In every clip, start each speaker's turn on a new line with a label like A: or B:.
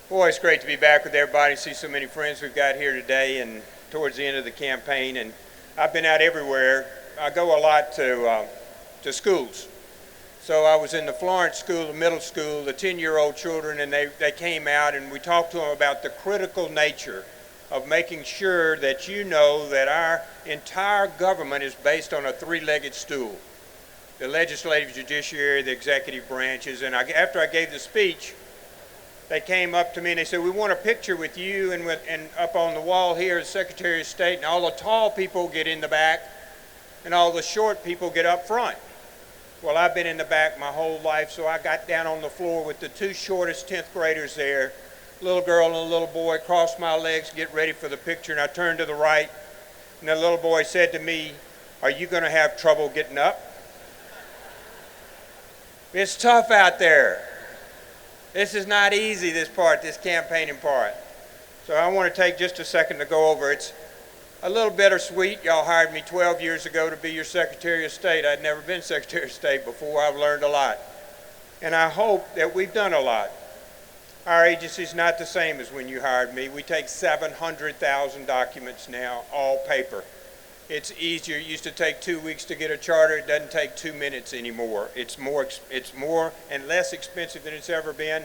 A: Boy, it's great to be back with everybody, see so many friends we've got here today and towards the end of the campaign. And I've been out everywhere. I go a lot to schools. So I was in the Florence school, the middle school, the 10-year-old children, and they came out and we talked to them about the critical nature of making sure that you know that our entire government is based on a three-legged stool. The legislative, judiciary, the executive branches. And after I gave the speech, they came up to me and they said, we want a picture with you and up on the wall here is Secretary of State, and all the tall people get in the back and all the short people get up front. Well, I've been in the back my whole life, so I got down on the floor with the two shortest 10th graders there, little girl and a little boy, crossed my legs, get ready for the picture, and I turned to the right, and the little boy said to me, are you going to have trouble getting up? It's tough out there. This is not easy, this campaigning part. So I want to take just a second to go over. It's a little bittersweet. Y'all hired me 12 years ago to be your Secretary of State. I'd never been Secretary of State before. I've learned a lot. And I hope that we've done a lot. Our agency's not the same as when you hired me. We take 700,000 documents now, all paper. It's easier. It used to take 2 weeks to get a charter. It doesn't take 2 minutes anymore. It's more and less expensive than it's ever been.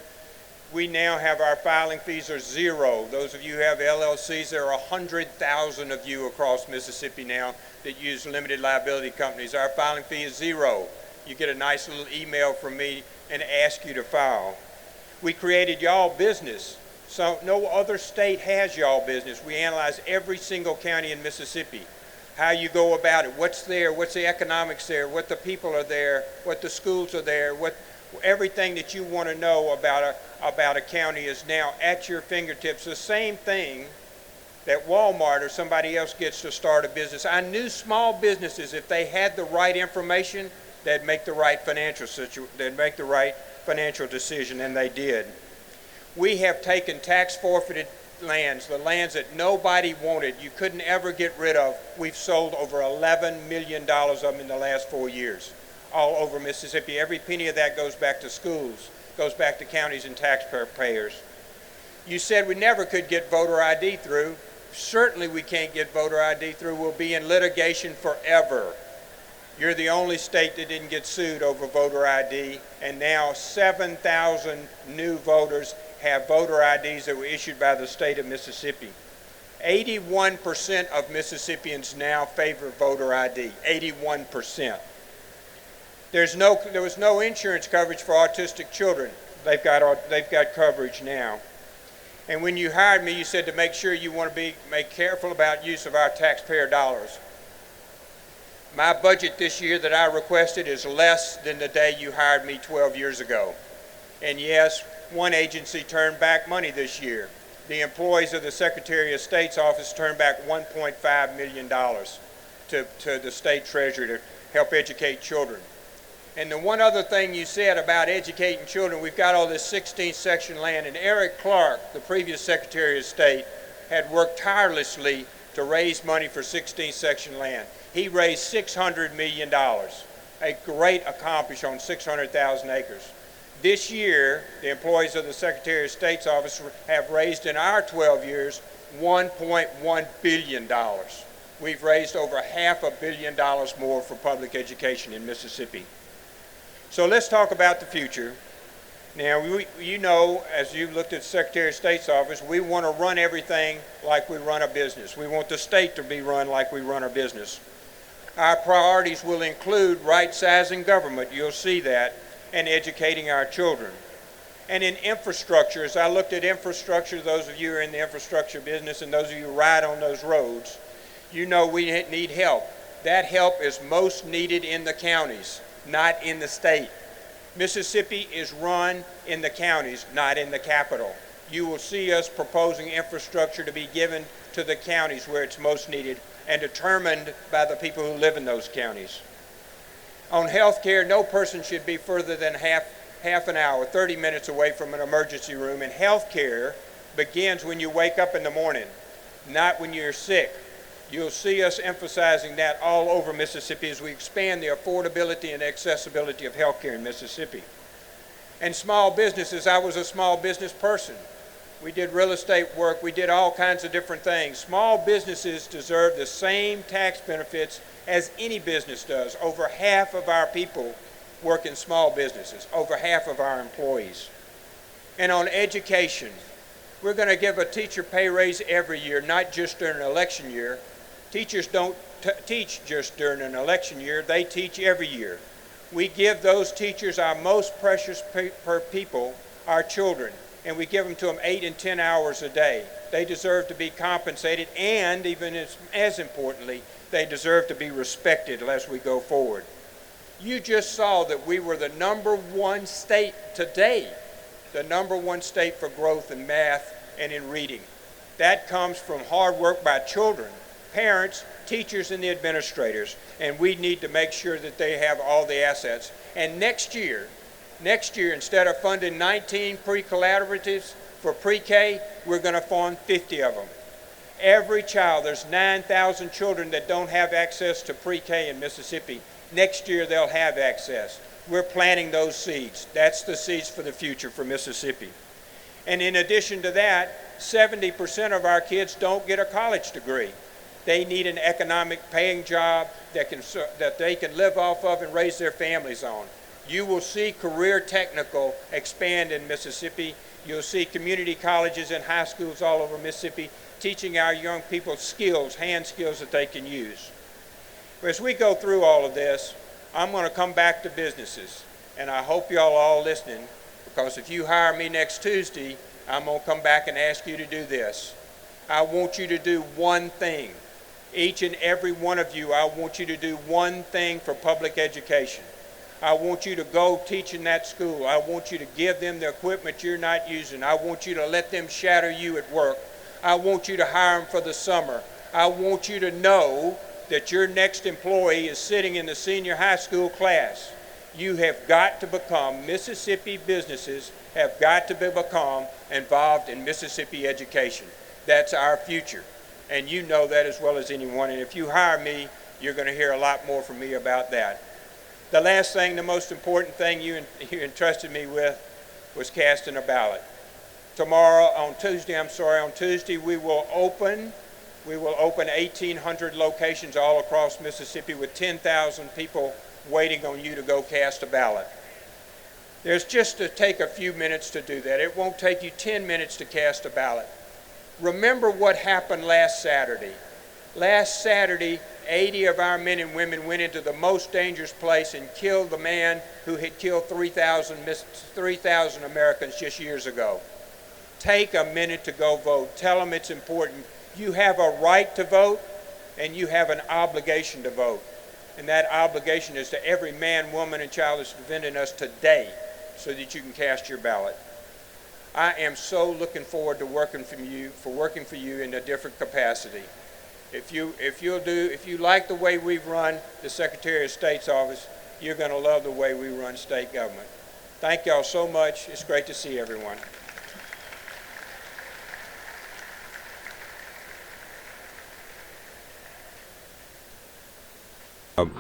A: We now have our filing fees are zero. Those of you who have LLCs, there are 100,000 of you across Mississippi now that use limited liability companies. Our filing fee is zero. You get a nice little email from me and ask you to file. We created Y'all Business. So no other state has Y'all Business. We analyze every single county in Mississippi. How you go about it, what's there, what's the economics there, what the people are there, what the schools are there, everything that you want to know about a county is now at your fingertips. The same thing that Walmart or somebody else gets to start a business. I knew small businesses, if they had the right information, they'd make the right financial decision, and they did. We have taken tax forfeited lands, the lands that nobody wanted, you couldn't ever get rid of. We've sold over $11 million of them in the last 4 years, all over Mississippi. Every penny of that goes back to schools, goes back to counties and taxpayers. You said we never could get voter ID through. Certainly we can't get voter ID through. We'll be in litigation forever. You're the only state that didn't get sued over voter ID, and now 7,000 new voters have voter IDs that were issued by the state of Mississippi. 81% of Mississippians now favor voter ID, 81%. There was no insurance coverage for autistic children. They've got coverage now. And when you hired me, you said to make sure you want to make careful about use of our taxpayer dollars. My budget this year that I requested is less than the day you hired me 12 years ago. And yes, one agency turned back money this year. The employees of the Secretary of State's office turned back $1.5 million to the state treasury to help educate children. And the one other thing you said about educating children, we've got all this 16th section land, and Eric Clark, the previous Secretary of State, had worked tirelessly to raise money for 16th section land. He raised $600 million, a great accomplishment on 600,000 acres. This year, the employees of the Secretary of State's office have raised in our 12 years $1.1 billion. We've raised over $500 million more for public education in Mississippi. So let's talk about the future. Now, you know, as you've looked at the Secretary of State's office, we want to run everything like we run a business. We want the state to be run like we run our business. Our priorities will include right-sizing government, you'll see that, and educating our children. And in infrastructure, as I looked at infrastructure, those of you who are in the infrastructure business and those of you who ride on those roads, you know we need help. That help is most needed in the counties, not in the state. Mississippi is run in the counties, not in the capital. You will see us proposing infrastructure to be given to the counties where it's most needed and determined by the people who live in those counties. On health care, no person should be further than half an hour, 30 minutes away from an emergency room. And health care begins when you wake up in the morning, not when you're sick. You'll see us emphasizing that all over Mississippi as we expand the affordability and accessibility of health care in Mississippi. And small businesses, I was a small business person. We did real estate work. We did all kinds of different things. Small businesses deserve the same tax benefits as any business does. Over half of our people work in small businesses, over half of our employees. And on education, we're going to give a teacher pay raise every year, not just during an election year. Teachers don't teach just during an election year, they teach every year. We give those teachers our most precious people, our children, and we give them to them 8 and 10 hours a day. They deserve to be compensated, and even as importantly, they deserve to be respected as we go forward. You just saw that we were the #1 state today, the #1 state for growth in math and in reading. That comes from hard work by children, parents, teachers, and the administrators, and we need to make sure that they have all the assets. And next year, instead of funding 19 pre-collaboratives for pre-K, we're going to fund 50 of them. Every child, there's 9,000 children that don't have access to pre-K in Mississippi. Next year they'll have access. We're planting those seeds. That's the seeds for the future for Mississippi. And in addition to that, 70% of our kids don't get a college degree. They need an economic paying job that they can live off of and raise their families on. You will see career technical expand in Mississippi. You'll see community colleges and high schools all over Mississippi teaching our young people skills, hand skills that they can use. As we go through all of this, I'm going to come back to businesses, and I hope y'all are all listening, because if you hire me next Tuesday, I'm going to come back and ask you to do this. I want you to do one thing. Each and every one of you, I want you to do one thing for public education. I want you to go teach in that school. I want you to give them the equipment you're not using. I want you to let them shadow you at work. I want you to hire them for the summer. I want you to know that your next employee is sitting in the senior high school class. You have got to become, Mississippi businesses have got to become involved in Mississippi education. That's our future. And you know that as well as anyone. And if you hire me, you're going to hear a lot more from me about that. The last thing, the most important thing you entrusted me with was casting a ballot. On Tuesday, we will open 1,800 locations all across Mississippi with 10,000 people waiting on you to go cast a ballot. There's just to take a few minutes to do that. It won't take you 10 minutes to cast a ballot. Remember what happened last Saturday. Last Saturday, 80 of our men and women went into the most dangerous place and killed the man who had killed 3,000 Americans just years ago. Take a minute to go vote. Tell them it's important. You have a right to vote, and you have an obligation to vote. And that obligation is to every man, woman, and child that's defending us today, so that you can cast your ballot. I am so looking forward to working for you in a different capacity. If you like the way we've run the Secretary of State's office, you're going to love the way we run state government. Thank y'all so much. It's great to see everyone.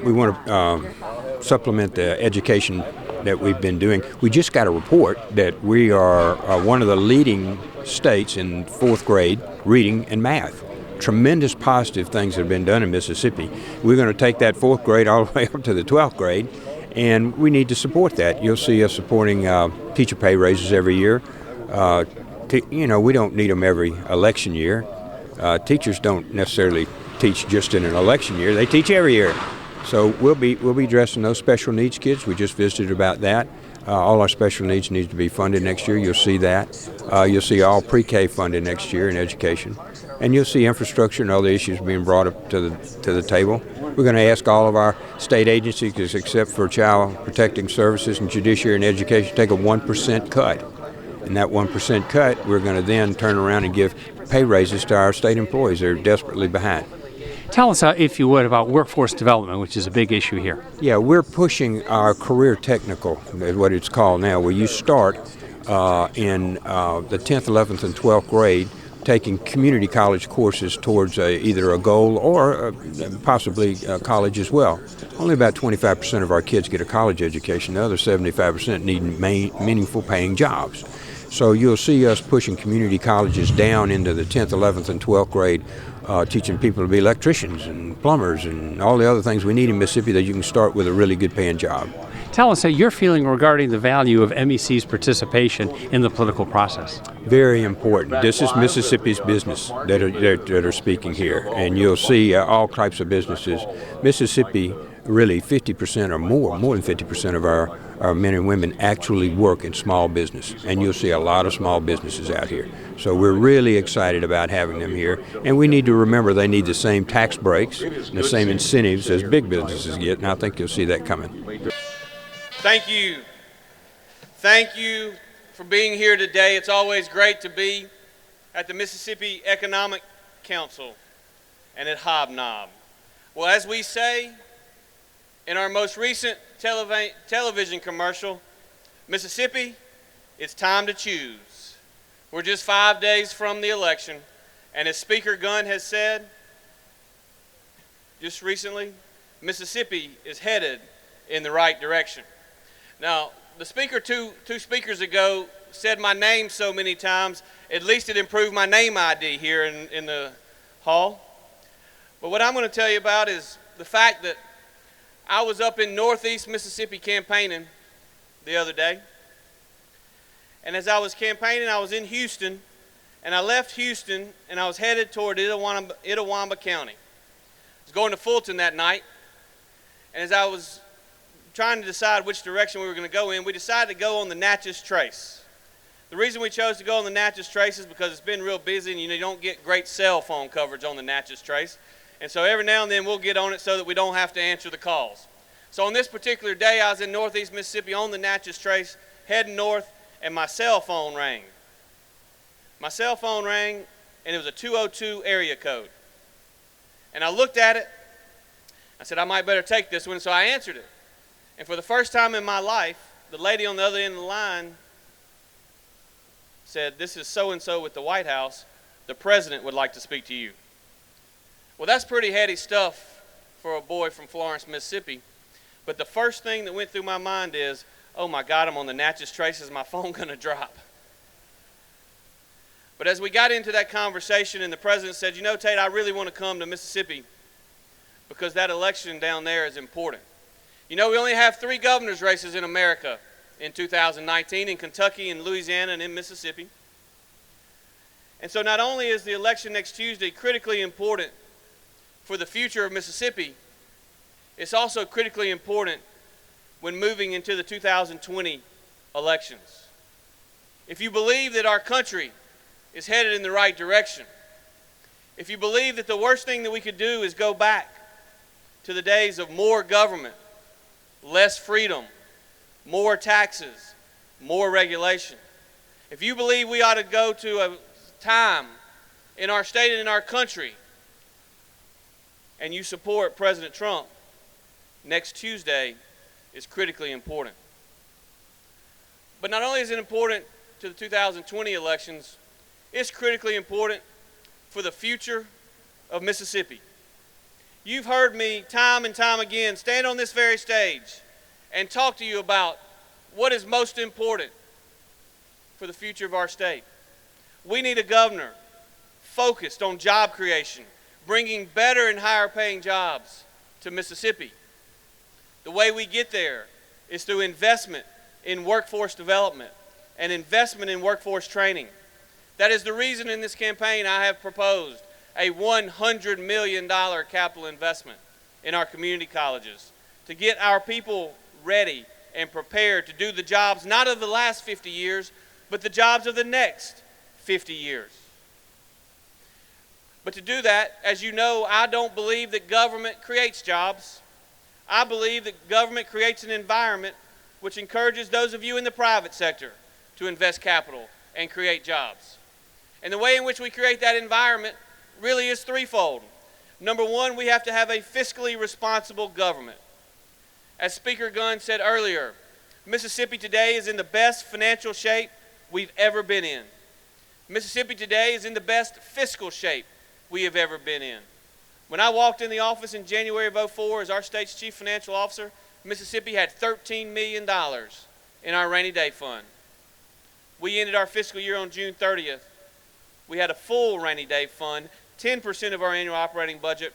B: We want to supplement the education that we've been doing. We just got a report that we are one of the leading states in 4th grade reading and math. Tremendous positive things have been done in Mississippi. We're going to take that 4th grade all the way up to the 12th grade, and we need to support that. You'll see us supporting teacher pay raises every year. We don't need them every election year. Teachers don't necessarily teach just in an election year. They teach every year. So we'll be addressing those special needs kids. We just visited about that. All our special needs need to be funded next year. You'll see that. You'll see all pre-K funded next year in education. And you'll see infrastructure and other issues being brought up to the table. We're going to ask all of our state agencies, except for Child Protecting Services and Judiciary and Education, to take a 1% cut. And that 1% cut, we're going to then turn around and give pay raises to our state employees. They're desperately behind.
C: Tell us, if you would, about workforce development, which is a big issue here.
B: Yeah, we're pushing our career technical, is what it's called now, where you start in the 10th, 11th, and 12th grade taking community college courses towards either a goal or possibly college as well. Only about 25% of our kids get a college education. The other 75% need meaningful paying jobs. So you'll see us pushing community colleges down into the 10th, 11th, and 12th grade, teaching people to be electricians and plumbers and all the other things we need in Mississippi that you can start with a really good paying job.
C: Tell us your feeling regarding the value of MEC's participation in the political process.
B: Very important. This is Mississippi's business that are speaking here, and you'll see all types of businesses. Mississippi, really 50% or more than 50% of our men and women actually work in small business, and you'll see a lot of small businesses out here. So we're really excited about having them here, and we need to remember they need the same tax breaks and the same incentives as big businesses get, and I think you'll see that coming.
D: Thank you. Thank you for being here today. It's always great to be at the Mississippi Economic Council and at Hobnob. Well, as we say in our most recent television commercial, Mississippi, it's time to choose. We're just 5 days from the election, and as Speaker Gunn has said just recently, Mississippi is headed in the right direction. Now, the speaker two speakers ago said my name so many times, at least it improved my name ID here in the hall. But what I'm going to tell you about is the fact that I was up in Northeast Mississippi campaigning the other day. And as I was campaigning, I was in Houston, and I left Houston, and I was headed toward Itawamba County. I was going to Fulton that night, and as I was trying to decide which direction we were going to go in, we decided to go on the Natchez Trace. The reason we chose to go on the Natchez Trace is because it's been real busy, and you don't get great cell phone coverage on the Natchez Trace. And so every now and then we'll get on it so that we don't have to answer the calls. So on this particular day, I was in Northeast Mississippi on the Natchez Trace, heading north, and my cell phone rang. My cell phone rang, and it was a 202 area code. And I looked at it. I said, I might better take this one, so I answered it. And for the first time in my life, the lady on the other end of the line said, this is so-and-so with the White House. The president would like to speak to you. Well, that's pretty heady stuff for a boy from Florence, Mississippi. But the first thing that went through my mind is, oh my God, I'm on the Natchez Trace. Is my phone going to drop? But as we got into that conversation and the president said, you know, Tate, I really want to come to Mississippi because that election down there is important. You know, we only have 3 governor's races in America in 2019, in Kentucky, in Louisiana, and in Mississippi. And so not only is the election next Tuesday critically important for the future of Mississippi, it's also critically important when moving into the 2020 elections. If you believe that our country is headed in the right direction, if you believe that the worst thing that we could do is go back to the days of more government, less freedom, more taxes, more regulation. If you believe we ought to go to a time in our state and in our country, and you support President Trump, next Tuesday is critically important. But not only is it important to the 2020 elections, it's critically important for the future of Mississippi. You've heard me time and time again stand on this very stage and talk to you about what is most important for the future of our state. We need a governor focused on job creation, bringing better and higher paying jobs to Mississippi. The way we get there is through investment in workforce development and investment in workforce training. That is the reason in this campaign I have proposed a $100 million capital investment in our community colleges to get our people ready and prepared to do the jobs not of the last 50 years, but the jobs of the next 50 years. But to do that, as you know, I don't believe that government creates jobs. I believe that government creates an environment which encourages those of you in the private sector to invest capital and create jobs. And the way in which we create that environment really is threefold. Number one, we have to have a fiscally responsible government. As Speaker Gunn said earlier, Mississippi today is in the best financial shape we've ever been in. Mississippi today is in the best fiscal shape we have ever been in. When I walked in the office in January of 2004 as our state's chief financial officer, Mississippi had $13 million in our rainy day fund. We ended our fiscal year on June 30th. We had a full rainy day fund, 10% of our annual operating budget,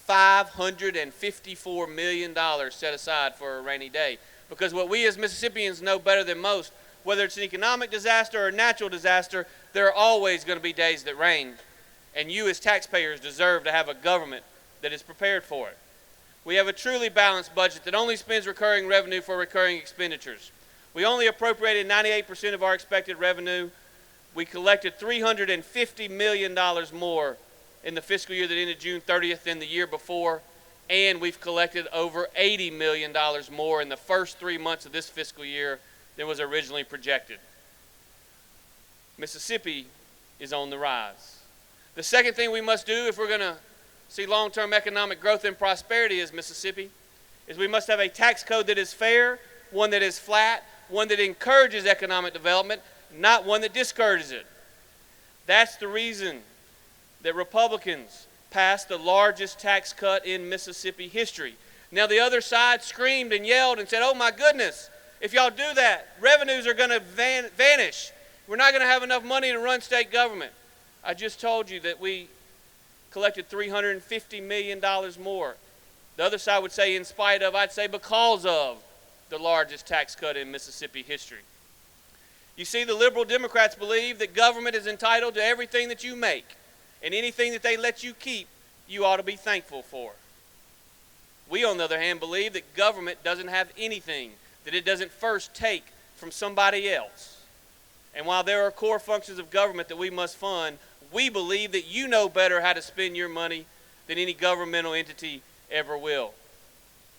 D: $554 million set aside for a rainy day. Because what we as Mississippians know better than most, whether it's an economic disaster or a natural disaster, there are always going to be days that rain. And you as taxpayers deserve to have a government that is prepared for it. We have a truly balanced budget that only spends recurring revenue for recurring expenditures. We only appropriated 98% of our expected revenue. We collected $350 million more in the fiscal year that ended June 30th than the year before, and we've collected over $80 million more in the first 3 months of this fiscal year than was originally projected. Mississippi is on the rise. The second thing we must do if we're going to see long-term economic growth and prosperity as Mississippi is we must have a tax code that is fair, one that is flat, one that encourages economic development, not one that discourages it. That's the reason that Republicans passed the largest tax cut in Mississippi history. Now the other side screamed and yelled and said, oh my goodness, if y'all do that, revenues are going to vanish. We're not going to have enough money to run state government. I just told you that we collected $350 million more. The other side would say in spite of, I'd say because of the largest tax cut in Mississippi history. You see, the liberal Democrats believe that government is entitled to everything that you make, and anything that they let you keep, you ought to be thankful for. We, on the other hand, believe that government doesn't have anything that it doesn't first take from somebody else. And while there are core functions of government that we must fund, we believe that you know better how to spend your money than any governmental entity ever will.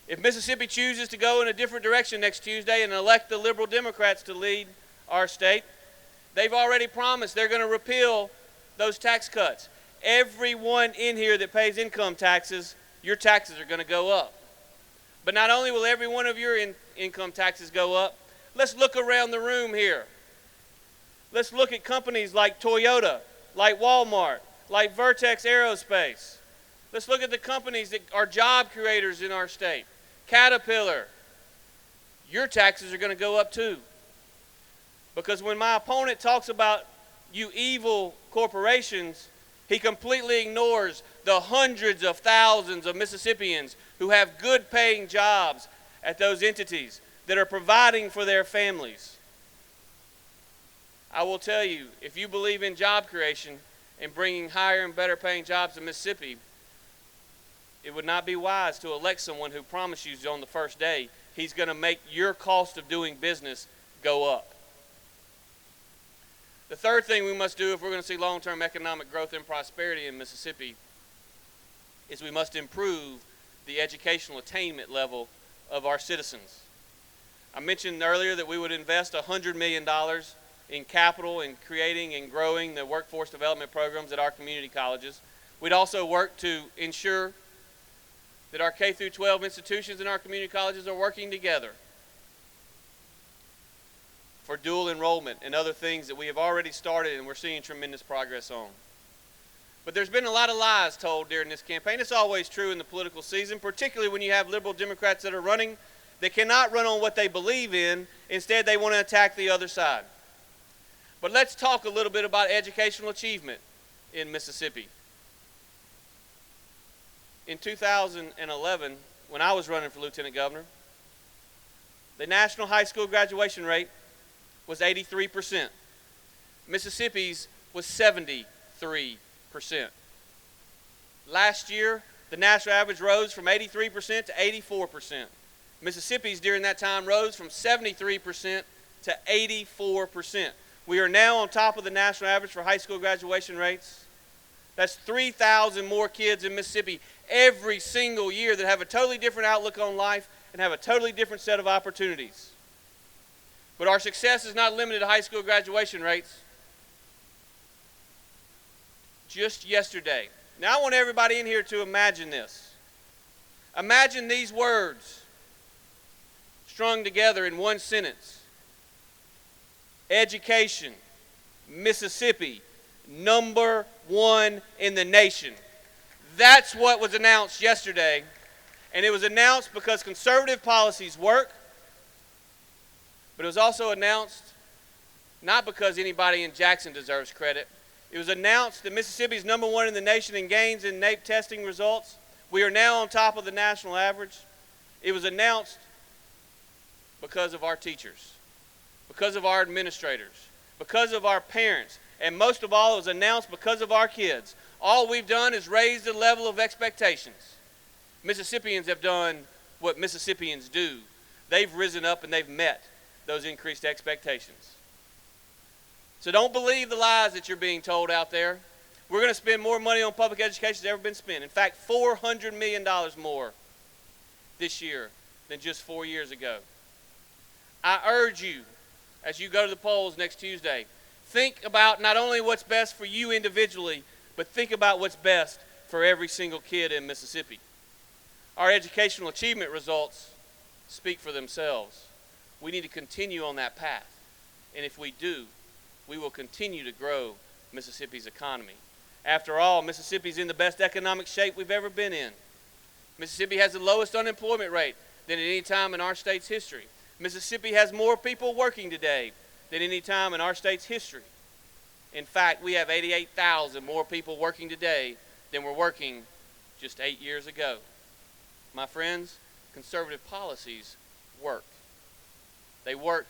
D: If Mississippi chooses to go in a different direction next Tuesday and elect the liberal Democrats to lead our state, they've already promised they're going to repeal those tax cuts. Everyone in here that pays income taxes, your taxes are going to go up. But not only will every one of your income taxes go up, let's look around the room here. Let's look at companies like Toyota, like Walmart, like Vertex Aerospace. Let's look at the companies that are job creators in our state. Caterpillar. Your taxes are going to go up too. Because when my opponent talks about you evil corporations, he completely ignores the hundreds of thousands of Mississippians who have good paying jobs at those entities that are providing for their families. I will tell you, if you believe in job creation and bringing higher and better paying jobs to Mississippi, it would not be wise to elect someone who promises you on the first day he's going to make your cost of doing business go up. The third thing we must do if we're going to see long-term economic growth and prosperity in Mississippi is we must improve the educational attainment level of our citizens. I mentioned earlier that we would invest $100 million in capital in creating and growing the workforce development programs at our community colleges. We'd also work to ensure that our K through 12 institutions and our community colleges are working together for dual enrollment and other things that we have already started and we're seeing tremendous progress on. But there's been a lot of lies told during this campaign. It's always true in the political season, particularly when you have liberal Democrats that are running that cannot run on what they believe in. Instead, they want to attack the other side. But let's talk a little bit about educational achievement in Mississippi. In 2011, when I was running for lieutenant governor, the national high school graduation rate was 83%. Mississippi's was 73%. Last year, the national average rose from 83% to 84%. Mississippi's during that time rose from 73% to 84%. We are now on top of the national average for high school graduation rates. That's 3,000 more kids in Mississippi every single year that have a totally different outlook on life and have a totally different set of opportunities. But our success is not limited to high school graduation rates. Just yesterday. Now I want everybody in here to imagine this. Imagine these words strung together in one sentence. Education, Mississippi, #1 in the nation. That's what was announced yesterday. And it was announced because conservative policies work. But it was also announced not because anybody in Jackson deserves credit. It was announced that Mississippi is #1 in the nation in gains in NAEP testing results. We are now on top of the national average. It was announced because of our teachers, because of our administrators, because of our parents, and most of all, it was announced because of our kids. All we've done is raise the level of expectations. Mississippians have done what Mississippians do. They've risen up and they've met those increased expectations. So don't believe the lies that you're being told out there. We're going to spend more money on public education than ever been spent. In fact, $400 million more this year than just 4 years ago. I urge you, as you go to the polls next Tuesday, think about not only what's best for you individually, but think about what's best for every single kid in Mississippi. Our educational achievement results speak for themselves. We need to continue on that path. And if we do, we will continue to grow Mississippi's economy. After all, Mississippi's in the best economic shape we've ever been in. Mississippi has the lowest unemployment rate than at any time in our state's history. Mississippi has more people working today than any time in our state's history. In fact, we have 88,000 more people working today than were working just 8 years ago. My friends, conservative policies work. They work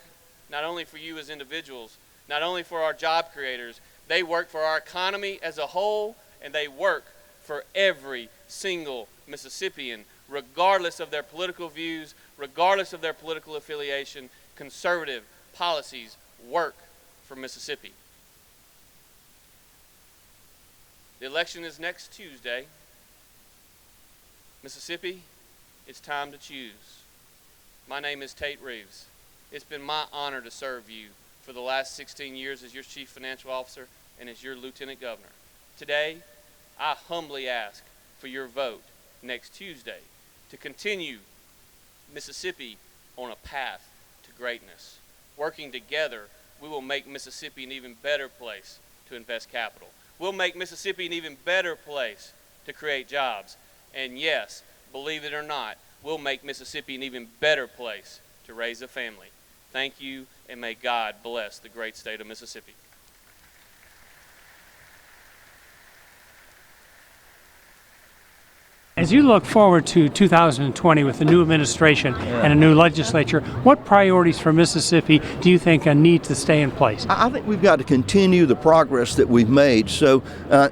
D: not only for you as individuals, not only for our job creators, they work for our economy as a whole, and they work for every single Mississippian, regardless of their political views, regardless of their political affiliation. Conservative policies work for Mississippi. The election is next Tuesday. Mississippi, it's time to choose. My name is Tate Reeves. It's been my honor to serve you for the last 16 years as your Chief Financial Officer and as your Lieutenant Governor. Today, I humbly ask for your vote next Tuesday to continue Mississippi on a path to greatness. Working together, we will make Mississippi an even better place to invest capital. We'll make Mississippi an even better place to create jobs. And yes, believe it or not, we'll make Mississippi an even better place to raise a family. Thank you, and may God bless the great state of Mississippi.
C: As you look forward to 2020 with a new administration and a new legislature, what priorities for Mississippi do you think need to stay in place?
E: I think we've got to continue the progress that we've made. So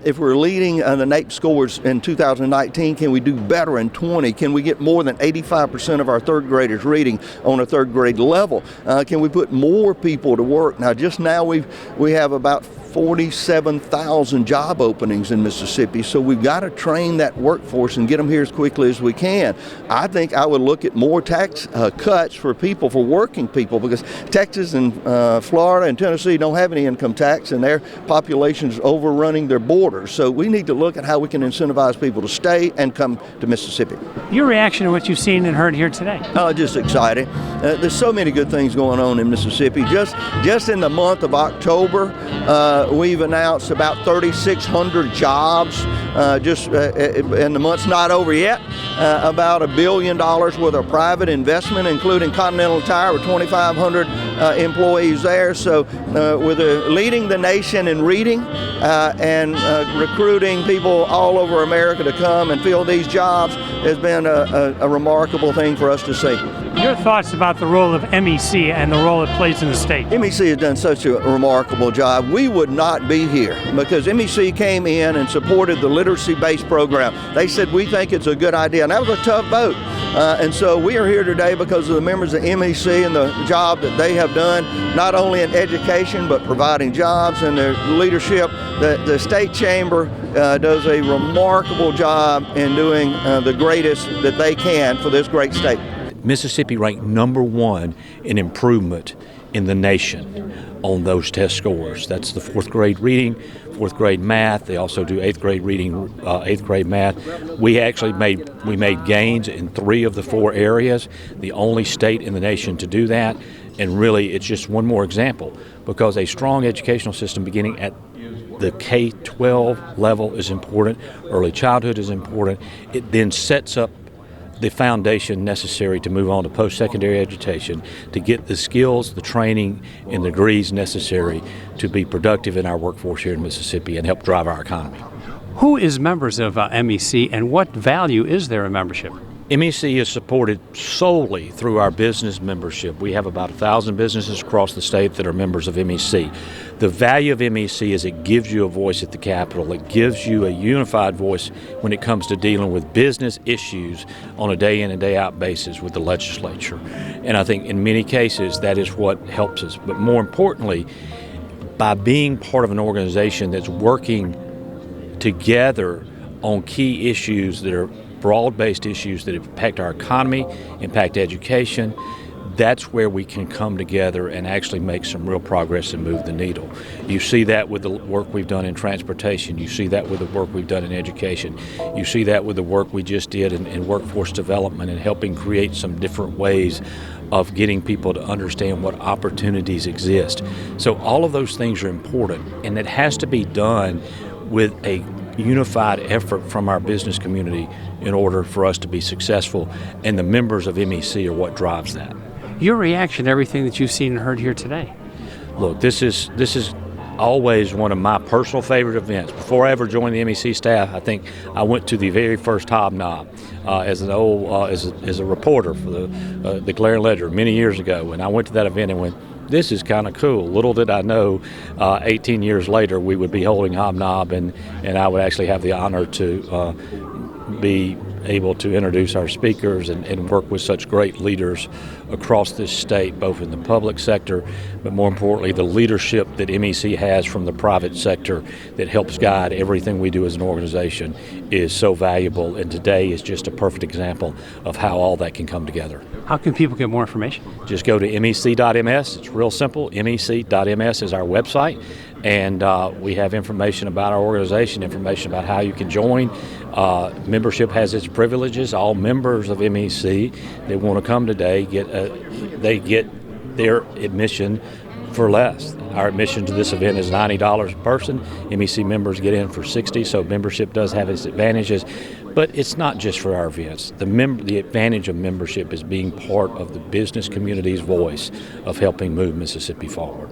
E: if we're leading the NAEP scores in 2019, can we do better in 20? Can we get more than 85% of our third graders reading on a third grade level? Can we put more people to work? Now, just now we have about 47,000 job openings in Mississippi, so we've got to train that workforce and get them here as quickly as we can. I think I would look at more tax cuts for people, for working people, because Texas and Florida and Tennessee don't have any income tax, and their population is overrunning their borders. So we need to look at how we can incentivize people to stay and come to Mississippi.
C: Your reaction to what you've seen and heard here today?
E: Just exciting. There's so many good things going on in Mississippi. Just in the month of October, we've announced about 3,600 jobs. And the month's not over yet. About $1 billion worth of private investment, including Continental Tire with 2,500 employees there. So we're leading the nation in reading and recruiting people all over America to come and fill these jobs has been a remarkable thing for us to see.
C: Your thoughts about the role of MEC and the role it plays in the state?
E: MEC has done such a remarkable job. We would not be here because MEC came in and supported the literacy-based program. They said, we think it's a good idea, and that was a tough vote. And so we are here today because of the members of MEC and the job that they have done, not only in education, but providing jobs and their leadership. The state chamber does a remarkable job in doing the greatest that they can for this great state.
F: Mississippi ranked #1 in improvement in the nation on those test scores. That's the 4th grade reading, 4th grade math. They also do 8th grade reading, 8th grade math. We actually made gains in 3 of the 4 areas, the only state in the nation to do that. And really, it's just one more example, because a strong educational system beginning at the K-12 level is important. Early childhood is important. It then sets up the foundation necessary to move on to post-secondary education, to get the skills, the training, and the degrees necessary to be productive in our workforce here in Mississippi and help drive our economy.
C: Who is members of MEC, and what value is there in membership?
F: MEC is supported solely through our business membership. We have about 1,000 businesses across the state that are members of MEC. The value of MEC is it gives you a voice at the Capitol. It gives you a unified voice when it comes to dealing with business issues on a day in and day out basis with the legislature. And I think in many cases that is what helps us. But more importantly, by being part of an organization that's working together on key issues that are broad-based issues that impact our economy, impact education, that's where we can come together and actually make some real progress and move the needle. You see that with the work we've done in transportation. You see that with the work we've done in education. You see that with the work we just did in workforce development and helping create some different ways of getting people to understand what opportunities exist. So all of those things are important, and it has to be done with a unified effort from our business community in order for us to be successful, and the members of MEC are what drives that.
C: Your reaction to everything that you've seen and heard here today?
F: Look, this is always one of my personal favorite events. Before I ever joined the MEC staff, I think I went to the very first Hobnob as a reporter for the Clarion Ledger many years ago, and I went to that event and went, this is kind of cool. Little did I know 18 years later we would be holding Hobnob, and I would actually have the honor to be able to introduce our speakers and work with such great leaders across this state, both in the public sector, but more importantly, the leadership that MEC has from the private sector that helps guide everything we do as an organization is so valuable, and today is just a perfect example of how all that can come together.
C: How can people get more information?
F: Just go to mec.ms. It's real simple. mec.ms is our website, and we have information about our organization, information about how you can join. Membership has its privileges. All members of MEC that want to come today get their admission for less. Our admission to this event is $90 a person. MEC members get in for $60, so membership does have its advantages. But it's not just for our events. The advantage of membership is being part of the business community's voice of helping move Mississippi forward.